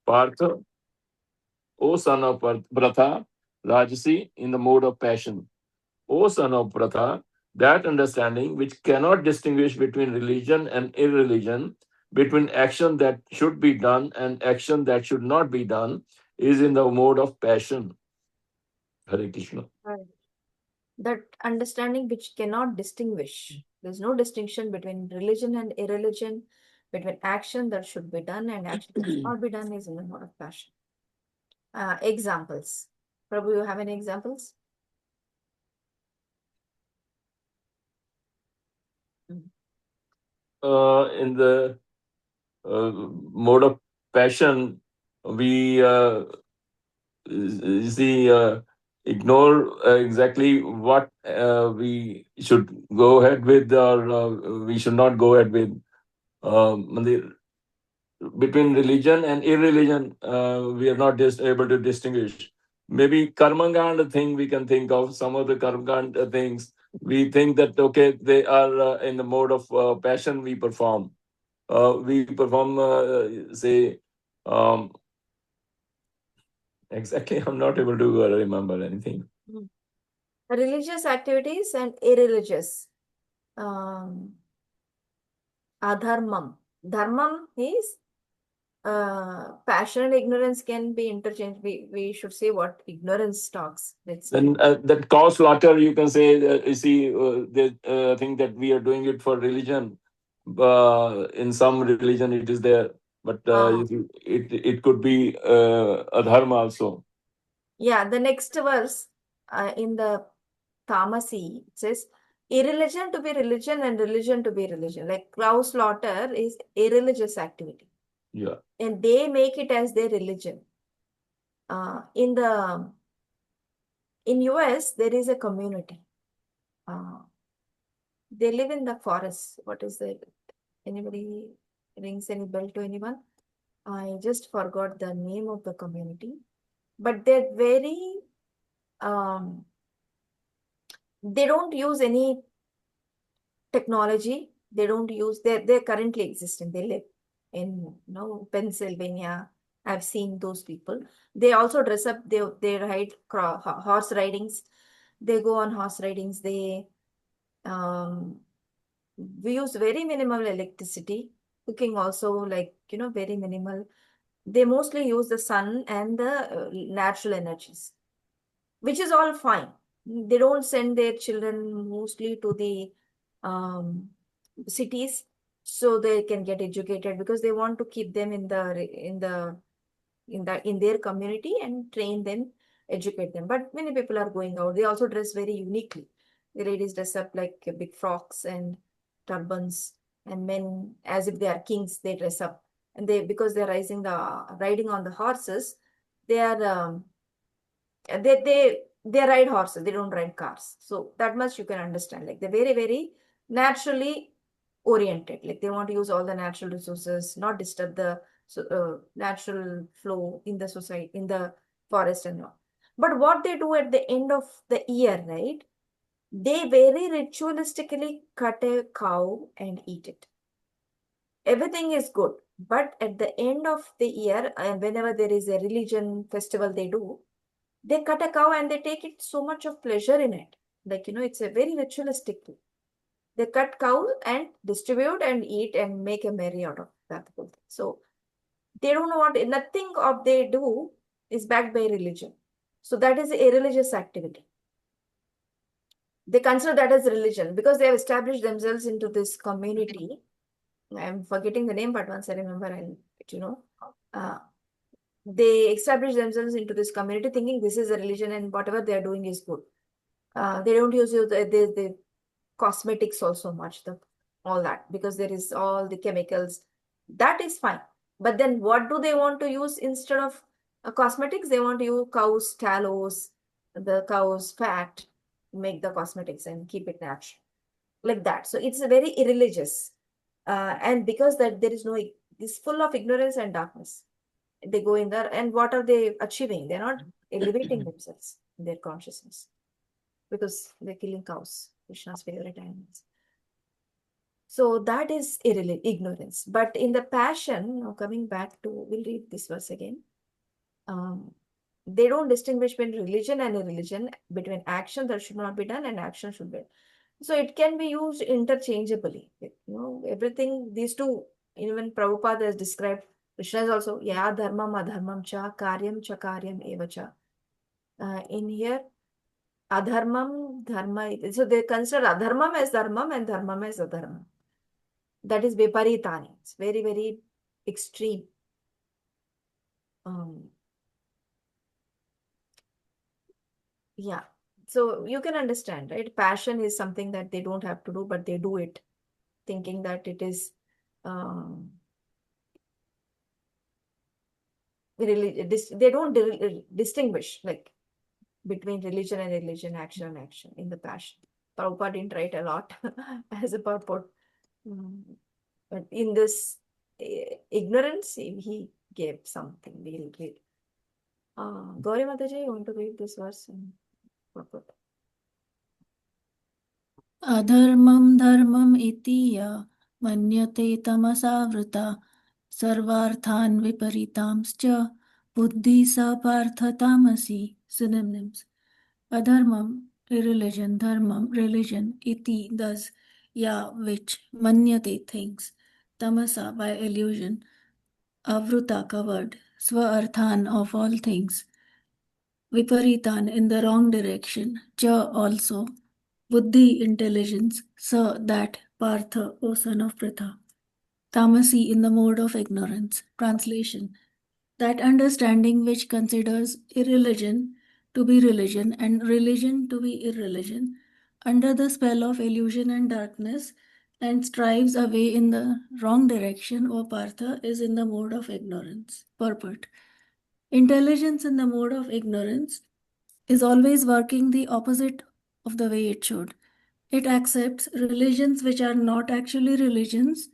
Partha, O son of Pratha, Rajasi, in the mode of passion. O son of Pratha, that understanding which cannot distinguish between religion and irreligion, between action that should be done and action that should not be done, is in the mode of passion. Hare Krishna. Right. That understanding which cannot distinguish. There's no distinction between religion and irreligion, between action that should be done and action that should not be done is in the mode of passion. Examples. Prabhu, you have any examples? In the mode of passion, we see ignore exactly what we should go ahead with or we should not go ahead with. Mandir, between religion and irreligion, we are not just able to distinguish. Maybe karmagand thing we can think of some of the karmagand things. We think that okay, they are in the mode of passion. We perform. We perform, say, um, exactly. I'm not able to remember anything. Mm. Religious activities and irreligious. Um, Adharmam. Dharmam is passion and ignorance can be interchanged. We should say what ignorance talks. Let's say. And that cow slaughter, you can say, you see, they think that we are doing it for religion. In some religion, it is there, but Ah. it could be adharma also. Yeah, the next verse in the Tamasi, it says, irreligion to be religion and religion to be religion. Like cow slaughter is a religious activity. Yeah. And they make it as their religion. In the in US, there is a community. Uh, they live in the forest. What is that? Anybody rings any bell to anyone? I just forgot the name of the community. But they're very um, they don't use any technology. They don't use they're currently existing. They live in Pennsylvania. I've seen those people. They also dress up. They ride horse ridings. They go on horse ridings. They um, we use very minimal electricity. Cooking also very minimal. They mostly use the sun and the natural energies, which is all fine. They don't send their children mostly to the um, cities so they can get educated, because they want to keep them in their community and train them, educate them. But many people are going out. They also dress very uniquely. The ladies dress up like big frocks and turbans, and men as if they are kings. They dress up, and they because they're riding on the horses. They are they ride horses. They don't ride cars. So that much you can understand. Like they're very very naturally oriented. Like they want to use all the natural resources, not disturb the natural flow in the society, in the forest and all. But what they do at the end of the year, right? They very ritualistically cut a cow and eat it. Everything is good, but at the end of the year, and whenever there is a religion festival, they cut a cow and they take it so much of pleasure in it. It's a very ritualistic thing. They cut cow and distribute and eat and make a merry out of that whole thing. So they don't want nothing of they do is backed by religion. So that is a religious activity. They consider that as religion because they have established themselves into this community. I'm forgetting the name, but once I remember, I'll let you know. Uh, they establish themselves into this community thinking this is a religion and whatever they are doing is good. They don't use the cosmetics also much, all that, because there is all the chemicals. That is fine. But then what do they want to use instead of cosmetics? They want to use cows' tallows, the cow's fat, make the cosmetics and keep it natural. Like that. So it's a very irreligious. And because that there is no, it's full of ignorance and darkness. They go in there and what are they achieving? They're not elevating themselves in their consciousness because they're killing cows, Krishna's favorite animals. So that is ignorance. But in the passion, now coming back to, we'll read this verse again. They don't distinguish between religion and irreligion, between action that should not be done and action should be. So it can be used interchangeably. Everything, these two, even Prabhupada has described, Krishna is also, ya dharmam adharmam cha karyam eva cha. In here, adharmam, dharma, so they consider adharmam as dharmam and dharmam as adharmam. That is viparitani. It's very, very extreme. Yeah. So you can understand, right? Passion is something that they don't have to do, but they do it, thinking that it is they don't distinguish like between religion and religion, action and action in the passion. Prabhupada didn't write a lot as a purport. But in this ignorance, he gave something. We'll read. Gauri Mataji, you want to read this verse and purport? Adharmam dharmam iti ya manyate tamasavruta sarvarthan viparitamscha buddhi sa partha tamasi. Synonyms: adharmam, irreligion; dharmam, religion; iti, thus; ya, which; manyate, thinks; tamasa, by illusion; avruta, covered; swa-arthan, of all things; viparitan, in the wrong direction; cha, also; buddhi, intelligence; sa, that; partha, O son of Pritha; tamasi, in the mode of ignorance. Translation: that understanding which considers irreligion to be religion and religion to be irreligion under the spell of illusion and darkness and strives away in the wrong direction, O Partha, is in the mode of ignorance. Purport: intelligence in the mode of ignorance is always working the opposite of the way it should. It accepts religions which are not actually religions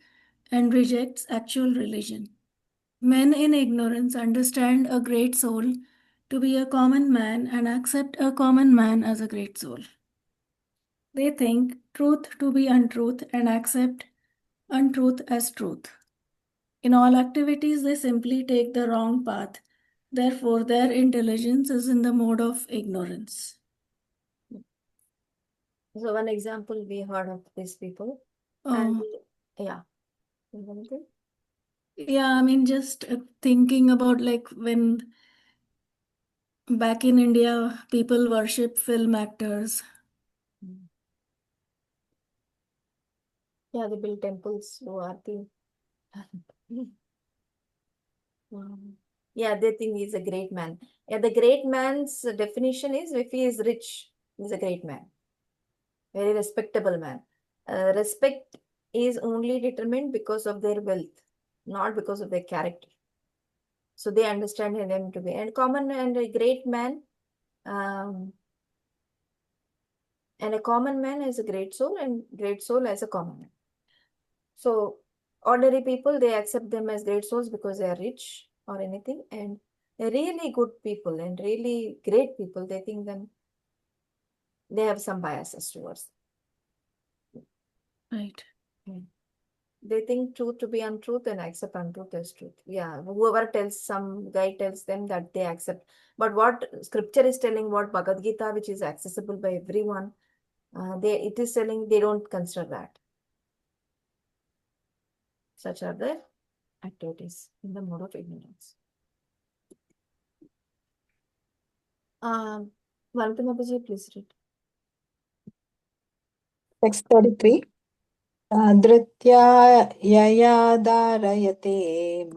and rejects actual religion. Men in ignorance understand a great soul to be a common man and accept a common man as a great soul. They think truth to be untruth and accept untruth as truth. In all activities, they simply take the wrong path. Therefore, their intelligence is in the mode of ignorance. So one example we heard of these people. Yeah. Yeah, I mean, just thinking about like when back in India, people worship film actors. Yeah, they build temples to Aarti. Yeah, they think he's a great man. Yeah, the great man's definition is if he is rich, he's a great man. Very respectable man. Respect is only determined because of their wealth, not because of their character. So they understand him to be and common and a great man. And a common man is a great soul, and great soul as a common man. So ordinary people, they accept them as great souls because they are rich or anything, and really good people and really great people, they think them, they have some biases towards them. Right. They think truth to be untruth and accept untruth as truth. Yeah, whoever tells, some guy tells them that they accept. But what scripture is telling, what Bhagavad Gita, which is accessible by everyone, it is telling they don't consider that. Such are the activities in the mode of ignorance. Valentina, please read. Text 33. धृत्या यया धारयते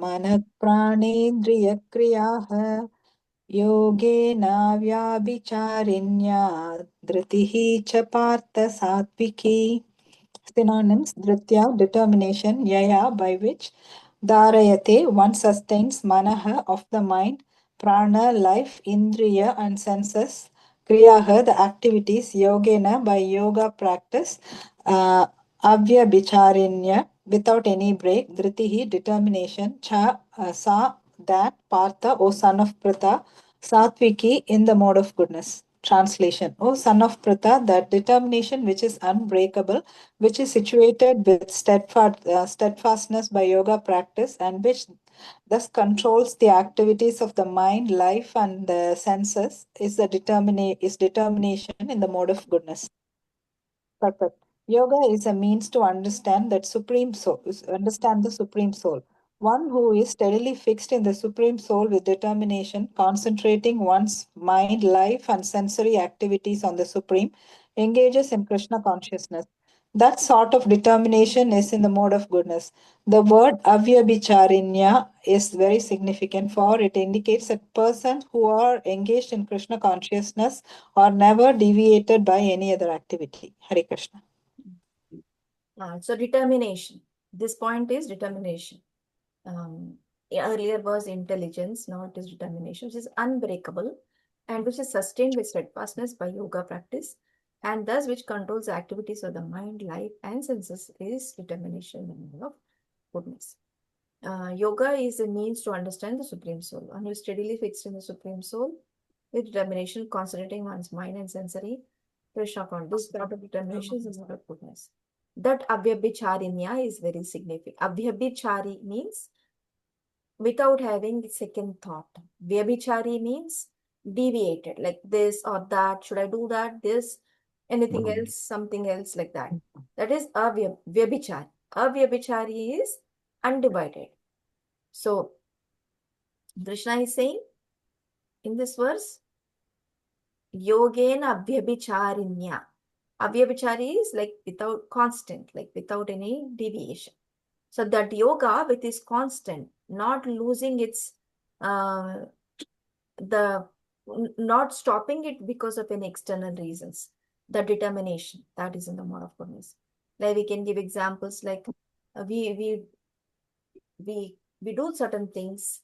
मनः प्राणेन्द्रियक्रियाः योगेनाव्याभिचारिण्या धृतिः च पार्थ सात्विकी. Synonyms: dhritya, determination; yaya, by which; dharayate, one sustains; manaha, of the mind; prana, life; indriya, and senses; kriyaha, the activities; yogena, by yoga practice; avyabhicharinya, without any break; dhritihi, determination; cha, sa, that; partha, O son of Pritha; satviki, in the mode of goodness. Translation: O son of Pritha, that determination which is unbreakable, which is situated with steadfastness by yoga practice, and which thus controls the activities of the mind, life, and the senses, is determination in the mode of goodness. Perfect. Yoga is a means to understand that supreme soul, understand the supreme soul. One who is steadily fixed in the supreme soul with determination, concentrating one's mind, life, and sensory activities on the supreme, engages in Krishna consciousness. That sort of determination is in the mode of goodness. The word avyabhicharinya is very significant, for it indicates that persons who are engaged in Krishna consciousness are never deviated by any other activity. Hare Krishna. So determination. This point is determination. Earlier was intelligence, now it is determination, which is unbreakable and which is sustained with steadfastness by yoga practice, and thus which controls the activities of the mind, life, and senses, is determination of goodness. Yoga is a means to understand the Supreme Soul. One who is steadily fixed in the Supreme Soul with determination, concentrating one's mind and sensory Krishna consciousness. This sort of determination is a sort of goodness. That avyabhicharinya is very significant. Avyabhichari means without having second thought. Vyabhichari means deviated, like this or that. Should I do that? This, anything else, something else, like that. That is avyabhichari. Avyabhichari is undivided. So Krishna is saying in this verse, Yogena avyabhicharinya. Avyabhichari is like without constant, like without any deviation. So that yoga with is constant, not losing its not stopping it because of any external reasons. The determination that is in the mode of goodness. Like we can give examples like we do certain things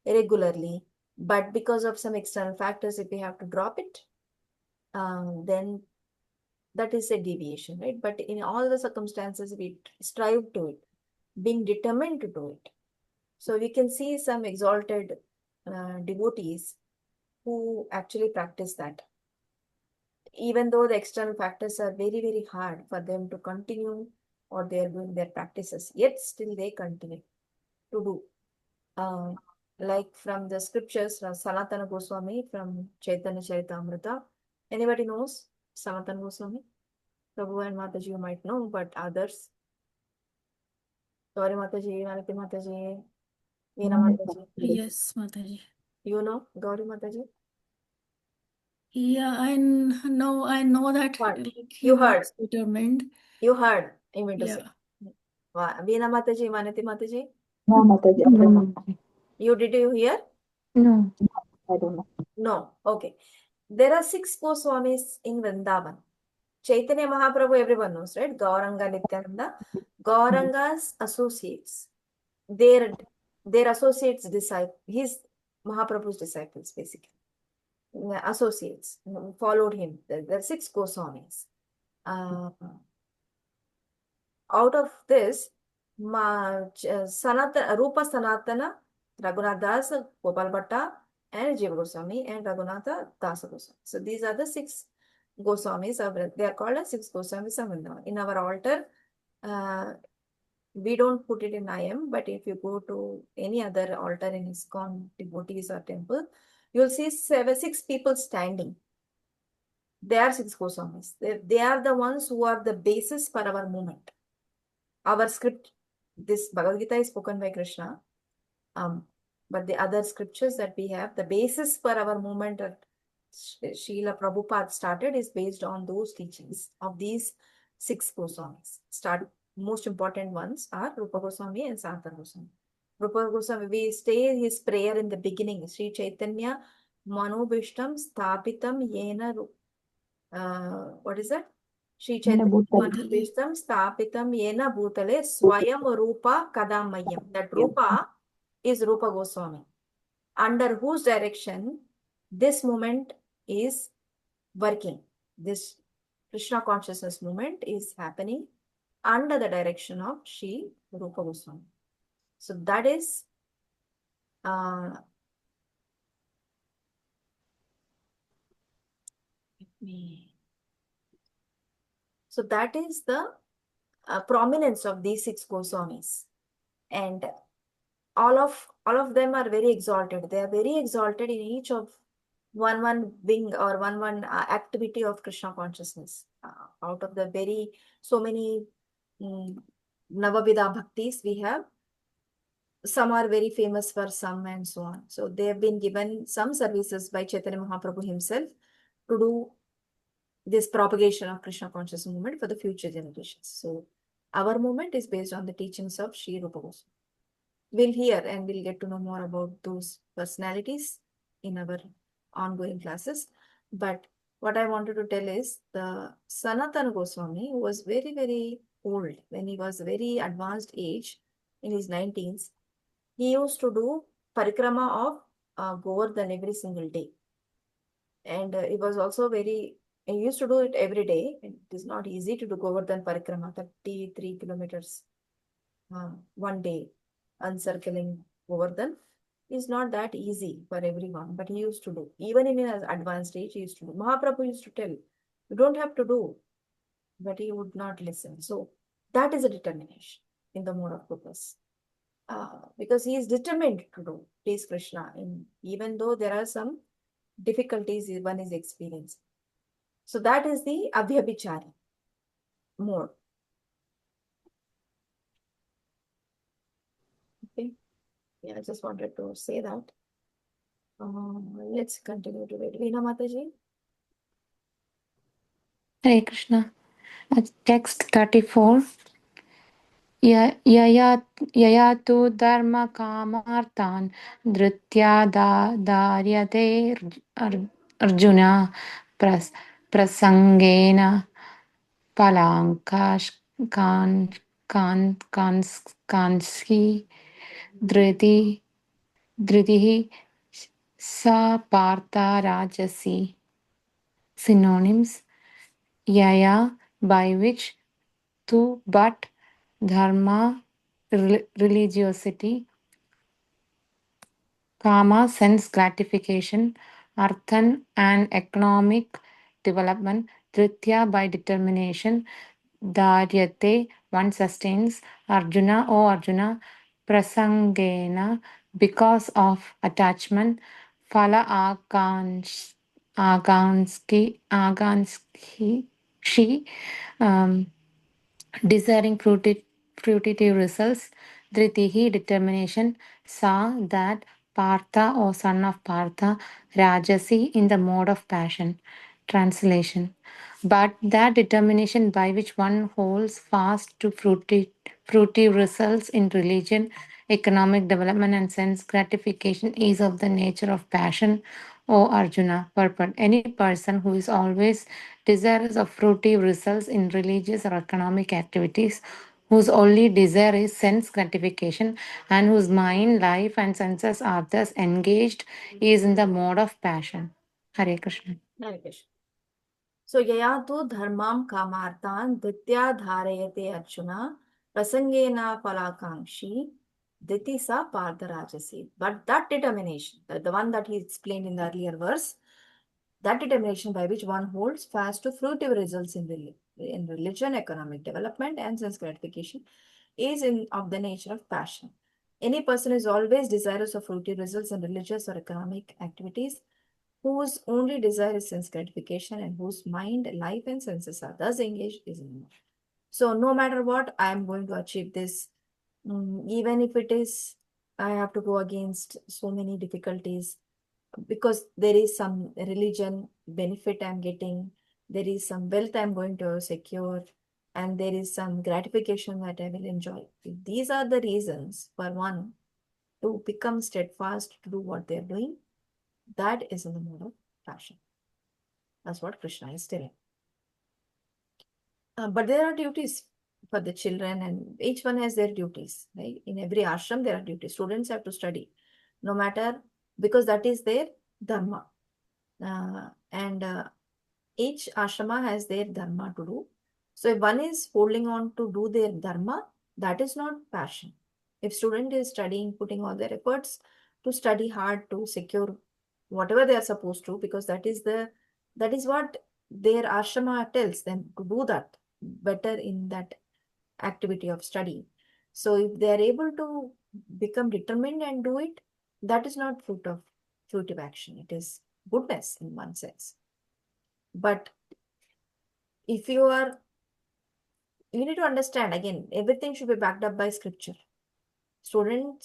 regularly, but because of some external factors, if we have to drop it, then that is a deviation, right? But in all the circumstances, we strive to it, being determined to do it. So we can see some exalted devotees who actually practice that. Even though the external factors are very, very hard for them to continue or they are doing their practices, yet still they continue to do. Like from the scriptures, Sanatana Goswami from Chaitanya Charitamrita. Anybody knows Sanatana Goswami? Prabhu and Mataji you might know, but others. Gauri Mataji, Malati Mataji, Veena Mataji. Yes, Mataji. You know Gauri Mataji? Yeah, I know that What? like You was heard. determined. You heard, I mean to Yeah. say. Veena Mataji, Manati Mataji. No, Mataji, I don't know. Did you hear? No. I don't know. No. Okay. There are 6 Goswamis in Vrindavan. Chaitanya Mahaprabhu, everyone knows, right? Gauranga, Nityananda. Gauranga's associates. Their associates, his Mahaprabhu's disciples, basically. Associates followed him. There are 6 Goswamis. Out of this, Rupa Sanatana, Raghunath Das, Gopal Bhatta, and Jiva Goswami, and Raghunatha Dasa Goswami. So these are the 6 Goswamis. They are called as 6 Goswamis of Vrindavan. In our altar, we don't put it in IM, but if you go to any other altar in ISKCON, devotees or temple, you'll see 6 people standing. They are 6 Goswamis. They are the ones who are the basis for our movement. Our script, this Bhagavad Gita is spoken by Krishna, but the other scriptures that we have, the basis for our movement that Srila Prabhupada started is based on those teachings of these 6 Goswamis. Most important ones are Rupa Goswami and Sanatana Goswami. Rupa Goswami, we stay his prayer in the beginning. Sri Chaitanya Manobhishtam Sthapitam Yena, what is that? Sri Chaitanya Manobhishtam Sthapitam Yena Bhutale Swayam Rupa Kadamayam. That Rupa is Rupa Goswami, under whose direction this movement is working. This Krishna consciousness movement is happening under the direction of Sri Rupa Goswami. So that is So that is the prominence of these 6 Goswamis. And all of them are very exalted. They are very exalted in each of one wing or one activity of Krishna consciousness. Out of the so many Navavidha bhaktis we have, some are very famous for some and so on. So they have been given some services by Chaitanya Mahaprabhu himself to do this propagation of Krishna consciousness movement for the future generations. So our movement is based on the teachings of Sri Rupa Goswami. We'll hear and we'll get to know more about those personalities in our ongoing classes. But what I wanted to tell is the Sanatana Goswami, who was very, very old, when he was very advanced age, in his 19s, he used to do parikrama of Govardhan every single day. And it was also he used to do it every day. It is not easy to do Govardhan parikrama, 33 kilometers one day, uncircling Govardhan is not that easy for everyone, but he used to do. Even in his advanced age, he used to do. Mahaprabhu used to tell, you don't have to do, but he would not listen. So that is a determination in the mode of purpose. Because he is determined to do please Krishna, even though there are some difficulties one is experiencing. So that is the Abhyabhichari mode. Okay. Yeah, I just wanted to say that. Let's continue to read. Veena Mataji. Hare Krishna. Text 34. Yaya tu dharma kamartan dhritya daryate Arjuna prasangena palankash kanski dhritihi sa partha rajasi. Synonyms: yaya, by which; tu, but; dharma, religiosity; kama, sense gratification; arthan, and economic development; dritya, by determination; dharyate, one sustains; Arjuna, O Arjuna; prasangena, because of attachment; phala aganski, desiring fruitive results; dhritihi, determination; sa, that; partha, or son of partha; rajasi, in the mode of passion. Translation: but that determination by which one holds fast to fruitive results in religion, economic development, and sense gratification is of the nature of passion, O Arjuna. Purport: any person who is always desirous of fruitive results in religious or economic activities, whose only desire is sense gratification, and whose mind, life, and senses are thus engaged, is in the mode of passion. Hare Krishna. Hare Krishna. So yayatu dharmam kamartan dhritya dharayate Arjuna prasangena palakankshi dhiti sa partharajasi. But that determination, the one that he explained in the earlier verse, that determination by which one holds fast to fruitive results in religion, economic development, and sense gratification is of the nature of passion. Any person is always desirous of fruitive results in religious or economic activities, whose only desire is sense gratification and whose mind, life, and senses are thus engaged is in motion. So no matter what, I am going to achieve this. Even if it is, I have to go against so many difficulties, because there is some religion benefit I'm getting, there is some wealth I'm going to secure, and there is some gratification that I will enjoy. If these are the reasons for one to become steadfast to do what they're doing, that is in the mode of passion. That's what Krishna is telling. But there are duties for the children, and each one has their duties, right? In every ashram, there are duties. Students have to study, no matter, because that is their dharma. And each ashrama has their dharma to do. So if one is holding on to do their dharma, that is not passion. If student is studying, putting all their efforts to study hard to secure whatever they are supposed to, because that is what their ashrama tells them to do that better in that activity of study. So if they are able to become determined and do it, that is not fruitive action. It is goodness in one sense. But if you need to understand again, everything should be backed up by scripture. Student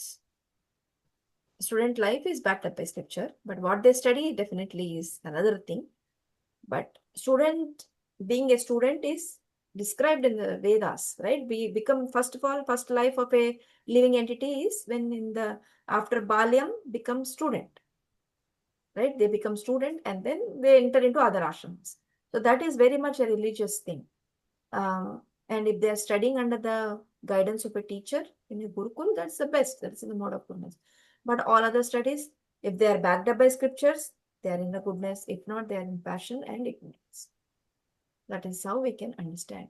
life is backed up by scripture, but what they study definitely is another thing. But being a student is described in the Vedas, right? We become, first of all, first life of a living entity is when after Balyam become student, right? They become student and then they enter into other ashrams. So that is very much a religious thing. And if they are studying under the guidance of a teacher in a Gurukul, that's the best. That's in the mode of goodness. But all other studies, if they are backed up by scriptures, they are in the goodness. If not, they are in passion and ignorance. That is how we can understand.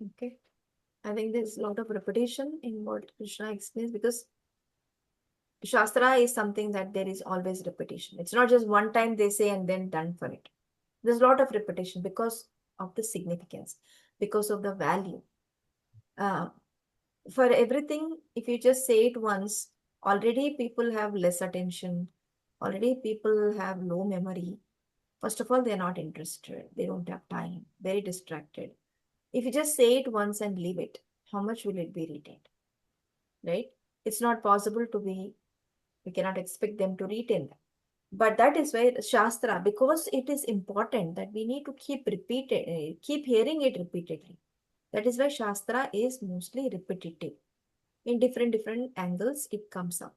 Okay. I think there's a lot of repetition in what Krishna explains, because Shastra is something that there is always repetition. It's not just one time they say and then done for it. There's a lot of repetition because of the significance, because of the value. For everything, if you just say it once, already people have less attention. Already people have low memory. First of all, they're not interested. They don't have time. Very distracted. If you just say it once and leave it, how much will it be retained? Right? It's not possible we cannot expect them to retain that. But that is why Shastra, because it is important that we need to keep hearing it repeatedly. That is why Shastra is mostly repetitive. In different angles, it comes up.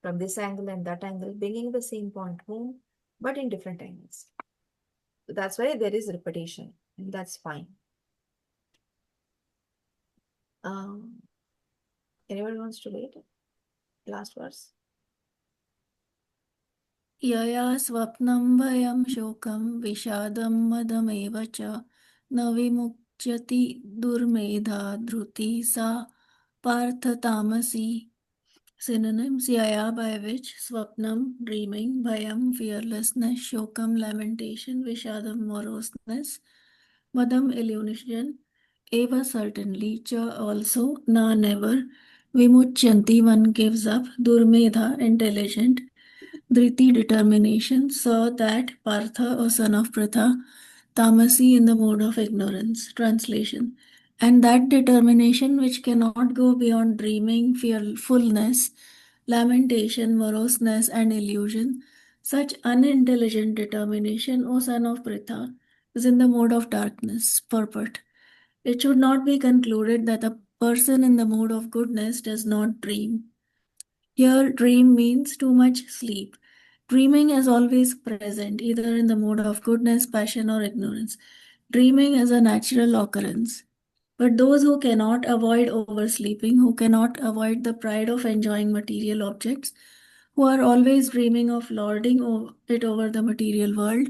From this angle and that angle, bringing the same point home, but in different angles. So that's why there is repetition, and that's fine. Anyone wants to wait? Last verse. यया स्वप्नं भयं शोकं विषादं मदमेव च न विमुच्यति दुर्मेधा धृति सा पार्थ तामसी. Synonyms: yaya, by which; swapnam, dreaming; bhayam, fearlessness; shokam, lamentation; vishadam, moroseness; madam, illusion; eva, certainly; cha, also; na, never; vimuchyanti, one gives up; durmedha, intelligent; dhriti, determination; sa, that; partha, or son of Pritha; tamasi, in the mode of ignorance. Translation: and that determination which cannot go beyond dreaming, fearfulness, lamentation, moroseness, and illusion, such unintelligent determination, O son of Pritha, is in the mode of darkness. Purport: it should not be concluded that a person in the mode of goodness does not dream. Here, dream means too much sleep. Dreaming is always present, either in the mode of goodness, passion, or ignorance. Dreaming is a natural occurrence. But those who cannot avoid oversleeping, who cannot avoid the pride of enjoying material objects, who are always dreaming of lording it over the material world,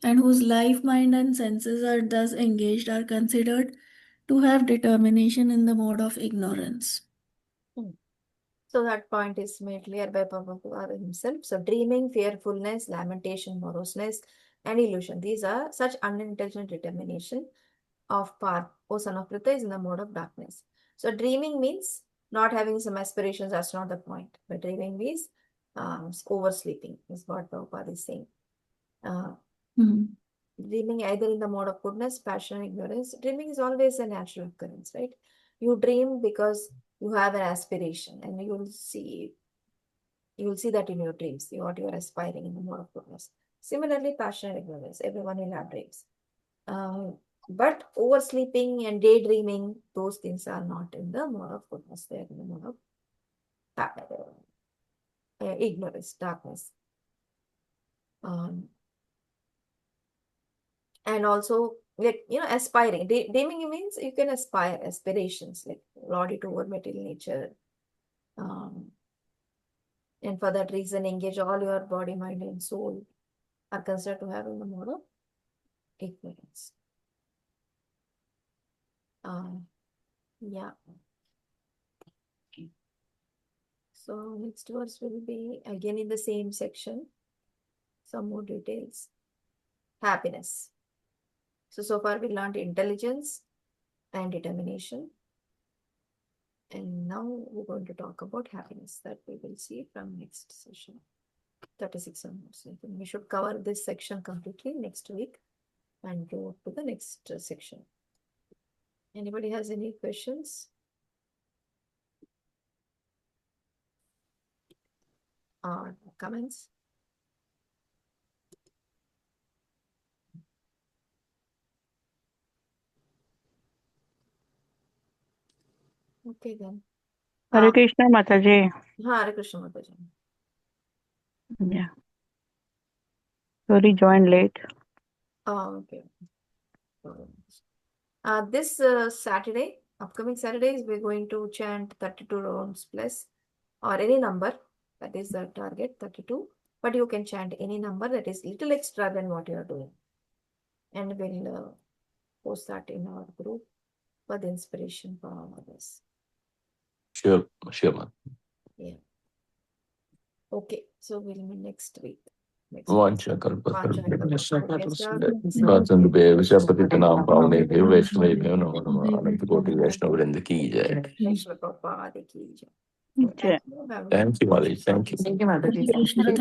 and whose life, mind, and senses are thus engaged, are considered to have determination in the mode of ignorance. So that point is made clear by Prabhupada himself. So dreaming, fearfulness, lamentation, moroseness, and illusion. These are such unintelligent determination of path. O son of Pritha is in the mode of darkness. So dreaming means not having some aspirations. That's not the point. But dreaming means oversleeping is what Prabhupada is saying. Dreaming either in the mode of goodness, passion, ignorance. Dreaming is always a natural occurrence, right? You dream because you have an aspiration, and you will see that in your dreams, what you are aspiring in the mode of goodness. Similarly, passion and ignorance, everyone will have dreams. But oversleeping and daydreaming, those things are not in the mode of goodness. They are in the mode of ignorance, darkness. And also, like, aspiring. Dreaming means you can aspire, aspirations, like lord it over material nature. And for that reason, engage all your body, mind, and soul are considered to have in the mode of ignorance. Yeah. So next verse will be again in the same section. some more details. Happiness. So far we learned intelligence and determination. And now we're going to talk about happiness, that we will see from next session. 36 onwards. I think we should cover this section completely next week and go to the next section. Anybody has any questions? Or comments? Okay then. Hare Krishna Mataji. Hare Krishna Mataji. Yeah. Sorry, joined late. Okay. This Saturday, upcoming Saturdays, we're going to chant 32 rounds plus or any number. That is the target, 32. But you can chant any number that is little extra than what you are doing. And we'll post that in our group for the inspiration for all of us. Sure, ma'am. Yeah. Okay, so we'll meet next week. वाचन पावने के वैष्णव नमो नमः अनंत कोटि वैष्णव वृंद की जय. Prabhupada ki jai. Jai. Thank you, Mali. Thank you. Hare Krishna.